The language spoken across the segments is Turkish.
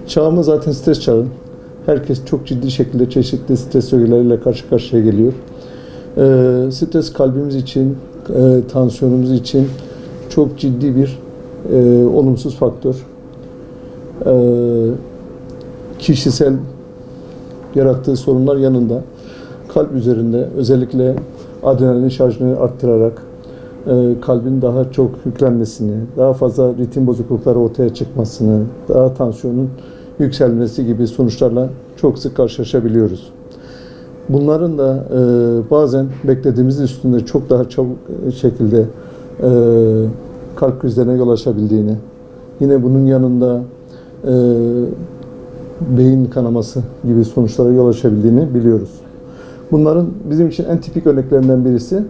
Çağımız zaten stres çağı. Herkes çok ciddi şekilde çeşitli stres ögeleriyle karşı karşıya geliyor. Stres kalbimiz için, tansiyonumuz için çok ciddi bir olumsuz faktör. Kişisel yarattığı sorunlar yanında kalp üzerinde özellikle adrenalin şarjını arttırarak kalbin daha çok yüklenmesini, daha fazla ritim bozuklukları ortaya çıkmasını, daha tansiyonun yükselmesi gibi sonuçlarla çok sık karşılaşabiliyoruz. Bunların da bazen beklediğimizin üstünde çok daha çabuk şekilde kalp krizlerine yol açabildiğini, yine bunun yanında beyin kanaması gibi sonuçlara yol açabildiğini biliyoruz. Bunların bizim için en tipik örneklerinden birisi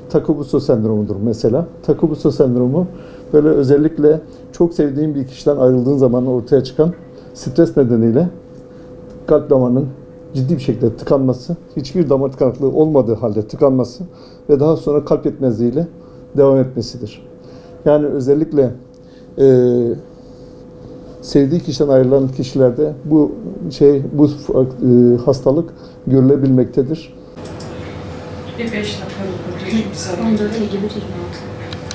Takabutsu sendromudur mesela. Takabutsu sendromu böyle özellikle çok sevdiğin bir kişiden ayrıldığın zaman ortaya çıkan stres nedeniyle kalp damarının ciddi bir şekilde tıkanması, hiçbir damar tıkanıklığı olmadığı halde tıkanması ve daha sonra kalp yetmezliğiyle devam etmesidir. Yani özellikle sevdiği kişiden ayrılan kişilerde bu hastalık görülebilmektedir. Bir 5 dakika 14 Eylül 26.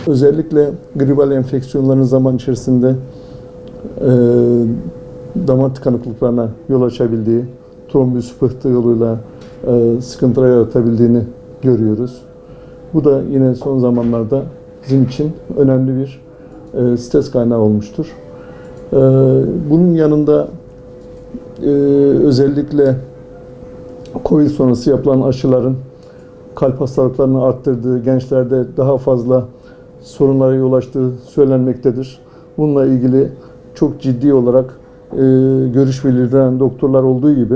Özellikle gribal enfeksiyonların zaman içerisinde damar tıkanıklıklarına yol açabildiği, trombüs pıhtı yoluyla sıkıntılar yaratabildiğini görüyoruz. Bu da yine son zamanlarda bizim için önemli bir stres kaynağı olmuştur. Bunun yanında özellikle COVID sonrası yapılan aşıların kalp hastalıklarını arttırdığı, gençlerde daha fazla sorunlara yol açtığı söylenmektedir. Bununla ilgili çok ciddi olarak görüş bildiren doktorlar olduğu gibi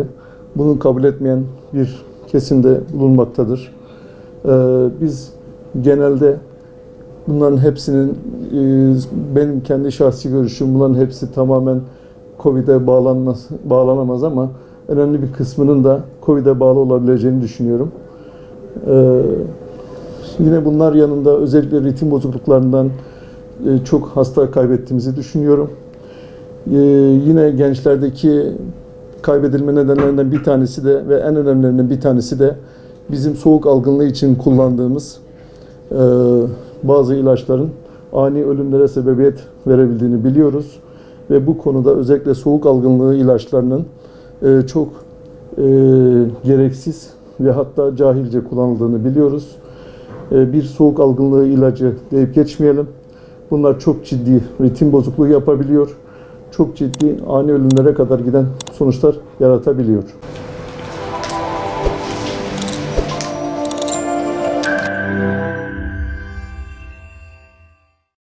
bunu kabul etmeyen bir kesimde bulunmaktadır. Biz genelde bunların hepsinin, benim kendi şahsi görüşüm, bunların hepsi tamamen COVID'e bağlanamaz ama önemli bir kısmının da COVID'e bağlı olabileceğini düşünüyorum. Yine bunlar yanında özellikle ritim bozukluklarından çok hasta kaybettiğimizi düşünüyorum. Yine gençlerdeki kaybedilme nedenlerinden bir tanesi de ve en önemlilerinden bir tanesi de bizim soğuk algınlığı için kullandığımız bazı ilaçların ani ölümlere sebebiyet verebildiğini biliyoruz. Ve bu konuda özellikle soğuk algınlığı ilaçlarının çok gereksiz ve hatta cahilce kullanıldığını biliyoruz. Bir soğuk algınlığı ilacı deyip geçmeyelim. Bunlar çok ciddi ritim bozukluğu yapabiliyor. Çok ciddi ani ölümlere kadar giden sonuçlar yaratabiliyor.